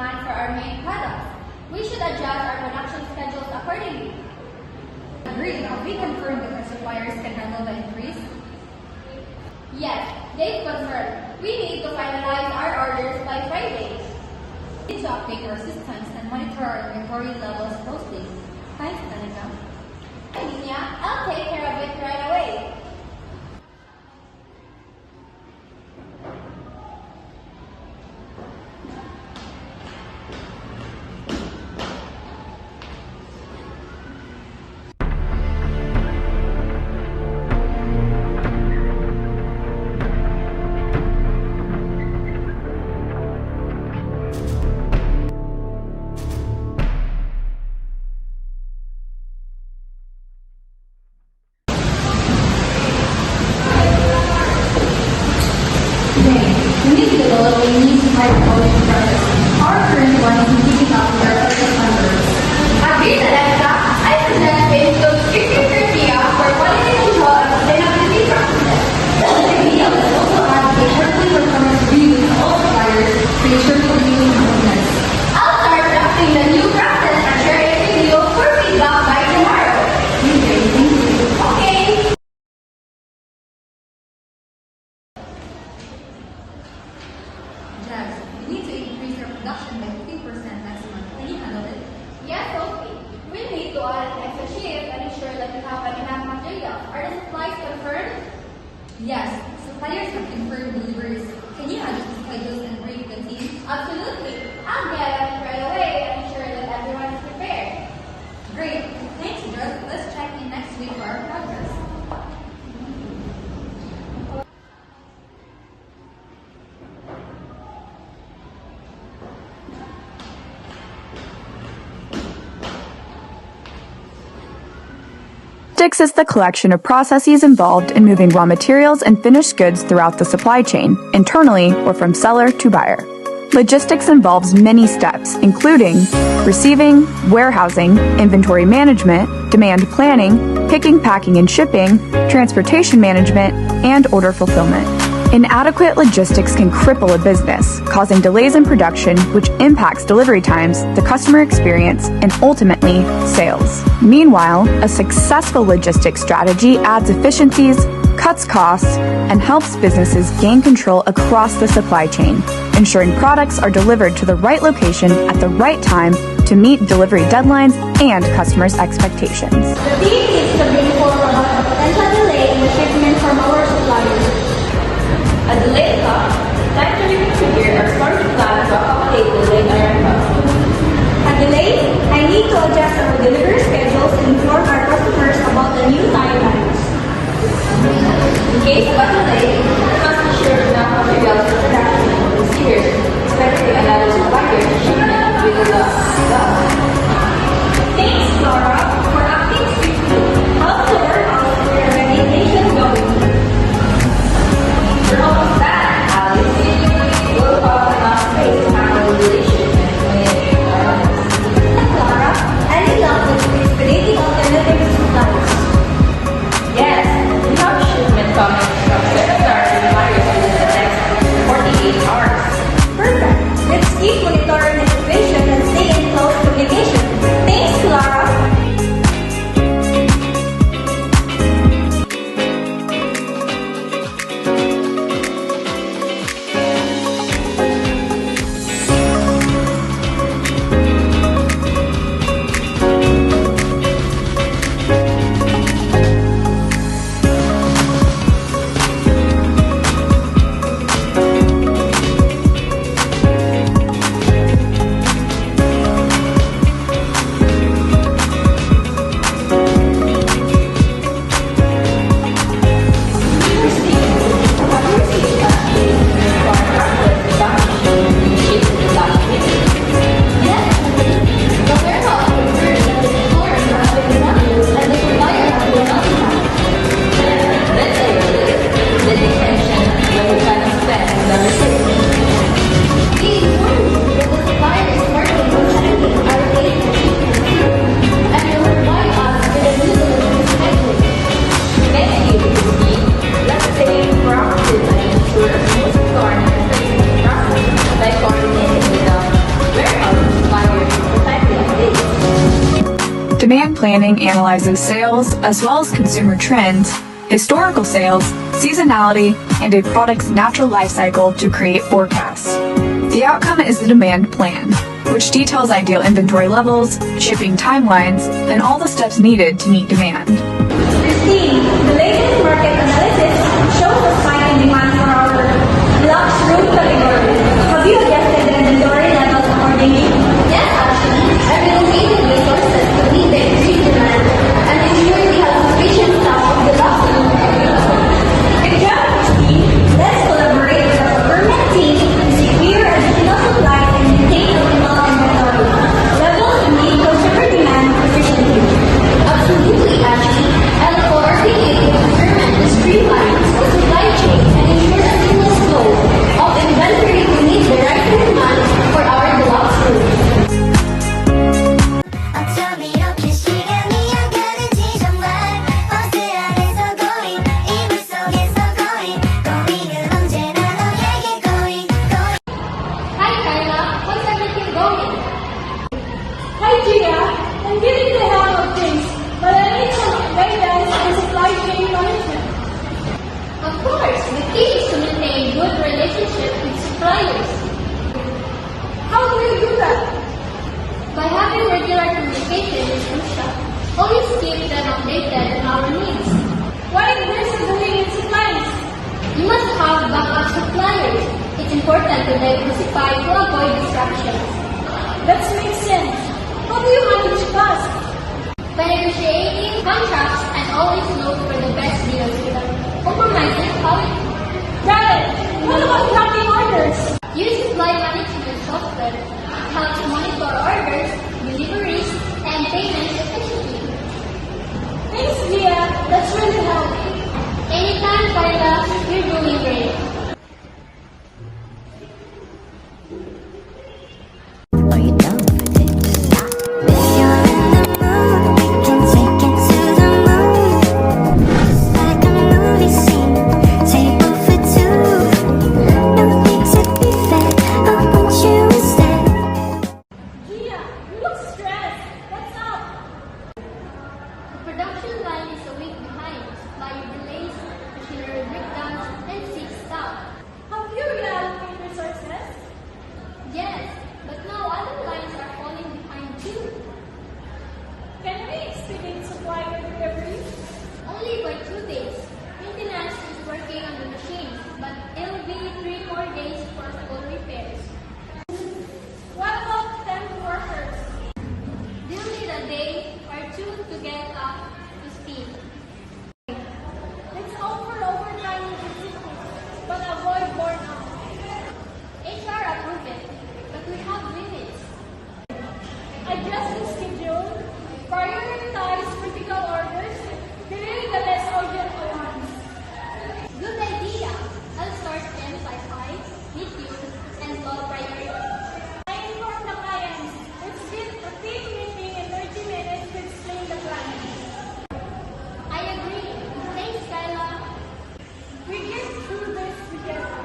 demand for our main products. We should adjust our production schedules accordingly. Agreed. Have we confirmed that our suppliers can handle the increase? Yes, they've confirmed. We need to finalize our orders by Friday. We need to update our systems and monitor our inventory levels closely. Thanks, Danica. Nina, I'll take care of it right away. We need to develop a new supply quality process. Our current one is keeping up with our purchase numbers. Agreed, Alexa. I suggest we include stricter criteria for quality control and sustainability practices. That's the idea. Let's also add a quarterly performance review to all suppliers to ensure continuing improvements. I'll start drafting the new process and share it with you for feedback by tomorrow. Okay, thank you. Okay. Jazz, we need to increase our production by 15% next month. Can you handle it? Yes, Sophie. We need to add an extra shift and ensure that we have enough material. Are the supplies confirmed? Yes, suppliers have confirmed deliveries. Can you adjust the schedules and brief the team? Absolutely. I'll get on it right away and ensure that everyone is prepared. Great. Thanks, Jazz. Let's check in next week for our progress. Logistics is the collection of processes involved in moving raw materials and finished goods throughout the supply chain, internally or from seller to buyer. Logistics involves many steps, including receiving, warehousing, inventory management, demand planning, picking, packing, and shipping, transportation management, and order fulfillment. Inadequate logistics can cripple a business, causing delays in production, which impacts delivery times, the customer experience, and ultimately, sales. Meanwhile, a successful logistics strategy adds efficiencies, cuts costs, and helps businesses gain control across the supply chain, ensuring products are delivered to the right location at the right time to meet delivery deadlines and customers' expectations. The team needs to be informed about the potential delay in the shipment from our suppliers. A delayed cost, time to reconfigure our storage plan to accommodate delayed arrival. A delay, I need to adjust our delivery schedules and inform our customers about the new timelines. In case of a delay, we must ensure enough material for production and procedures, especially another supplier to shipment with the Thanks, Laura, for acting swiftly. How's the warehouse and your meditation going? We're almost done. Alice, we'll have enough space to handle the relationship with Laura, any luck with expediting alternative supplies? Yes, we have shipment coming from Senator suppliers within the next 48 hours. Perfect. Let's keep monitoring the situation and stay in close communication Demand planning analyzes sales as well as consumer trends, historical sales, seasonality, and a product's natural life cycle to create forecasts. The outcome is the demand plan, which details ideal inventory levels, shipping timelines, and all the steps needed to meet demand. Christine, the latest market analysis shows a spike in demand for our deluxe room category. Have you adjusted the inventory levels accordingly? Yes, actually, I've relocated resources to meet the increased demand and ensure we have sufficient stock of deluxe room available. Good job, Christine. Let's collaborate with our procurement team to secure additional supplies and maintain optimal inventory levels to meet consumer demand efficiently. Absolutely, Ashley. I look forward to being able to procurement to streamline the supply chain and ensure a seamless flow of inventory to meet the rising demand for our deluxe rooms. 어쩜 이렇게 시간이 안 가는지 정말 버스 안에서 고인 이불 속에서 고인 고민은 언제나 너에게 고인 Hi, Carla. How's everything going? Hi, Gia. I'm getting the hang of things, but I need some guidance on supply chain management. Of course, the key is to maintain good relationship with suppliers. How do you do that? By having regular communication is crucial. Always keep them updated on our needs. What if there's a delay in supplies? You must have backup suppliers. It's important to diversify to avoid disruptions. That makes sense. How do you manage costs? By negotiating contracts and always look for the best deals without compromising quality. Got it. What about tracking orders? Use supply management software to help to monitor orders, deliveries, and payments efficiently. Thanks, Gia. That's really helpful. Anytime, Carla, you're doing great. Are you down for this? If you're in the mood, we can take it to the moon. Just like a movie scene, table for two. No need to be fair, I want you instead. Gia, you look stressed. What's up? The production line is a week behind. Supplier delays, machinery breakdowns, and sick staff. Have you reallocated resources? Yes, but now other lines are falling behind too. Can we expedite supply delivery? Only by 2 days. Maintenance is working on the machine, but it'll be 3 more days for full repairs. What about temp workers? They'll need a day or 2 to get up to speed. Let's offer overtime logistics, but avoid burnout. HR approved it, but we have limits. Adjust the schedule, prioritize critical orders, delay the less urgent ones. Good idea. I'll start emphasize, meet you, and low priority. I inform the clients. Let's get a team meeting in 30 minutes to explain the plan. I agree. Thanks, Kyla. We get through this together.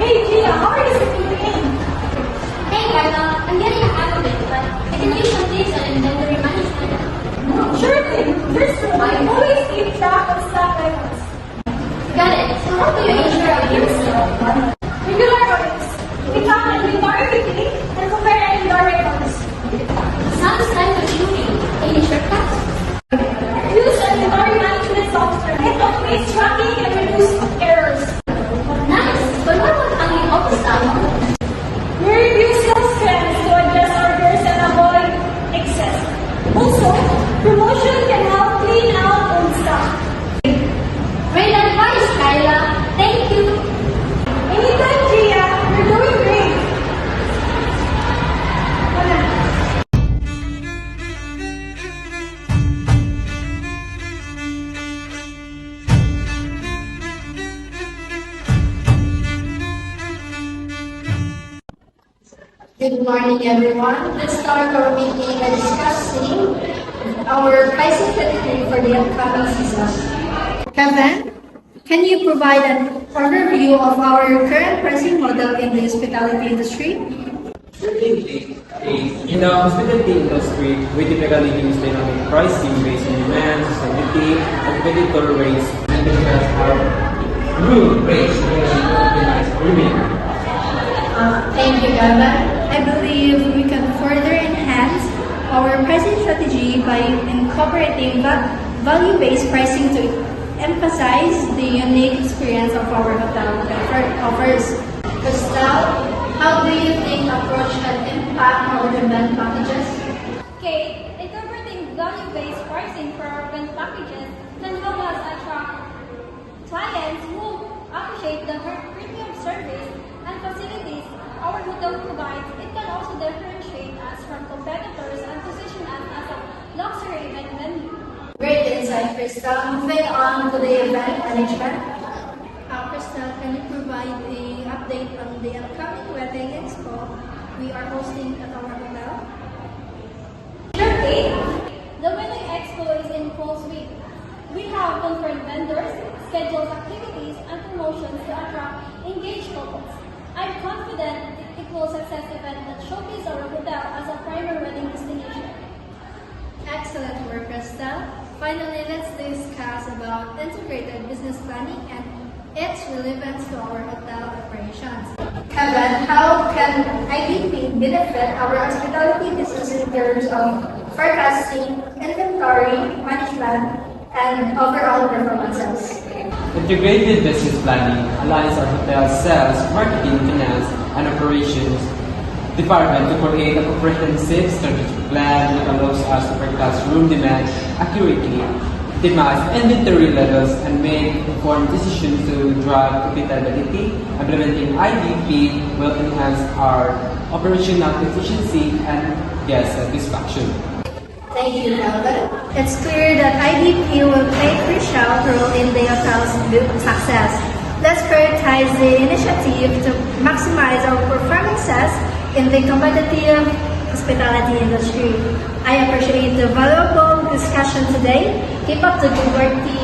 Hey Gia, how are you settling in? Hey, Kyla. I'm getting a hang of it, but I can use some tips on inventory management. Sure thing. There's I always keep track of stock levels. Got it. So how do you ensure accuracy? Regular audits. We count inventory weekly and compare inventory records. Sounds time consuming. Any shortcuts? Use inventory management software. It automates tracking and reduces errors. Nice. But what about hanging off stuff? We review sales trends to adjust orders and avoid excess. Also, promotion can help clean out old stock. Great advice, Kyla. Thank you. Anytime, Gia. You're doing great. Wala. Good morning, everyone. Let's start our meeting by discussing our pricing strategy for the upcoming season. Kevin, can you provide an overview of our current pricing model in the hospitality industry? Certainly. In the hospitality industry, we typically use dynamic pricing based on demand, society, and competitor rates, and discuss our room rates to optimize rooming. Thank you, Kevin. I believe we can further enhance our pricing strategy by incorporating value-based pricing to emphasize the unique experience of our hotel offers. Crystal, how do you think approach can impact our event packages? Kate, incorporating value-based pricing for our event packages can help us attract clients who appreciate the premium service and facilities our hotel provides. It can also differentiate us from competitors and position us as a luxury event venue. Great insight, Crystal. Moving on to the event management. Crystal, can you provide an update on the upcoming wedding expo we are hosting at our hotel? Sure, Kate. The wedding expo is in full swing. We have confirmed vendors, scheduled activities, and promotions to attract engaged couples. I'm confident it will success event that showcase our hotel as a primary wedding destination. Excellent work, Crystal. Finally, let's discuss about integrated business planning and its relevance to our hotel operations. Kevin, how can IDP benefit our hospitality business in terms of forecasting, inventory, management, and overall performances? Integrated business planning aligns our hotel sales, marketing, finance, and operations department to create a comprehensive strategic plan that allows us to forecast room demand accurately, optimize inventory levels, and make informed decisions to drive profitability. Implementing IDP will enhance our operational efficiency and guest satisfaction. Thank you, Calvin. It's clear that IDP will play a crucial role in the hotel's success. Let's prioritize the initiative to maximize our performances in the competitive hospitality industry. I appreciate the valuable discussion today. Keep up the good work, team.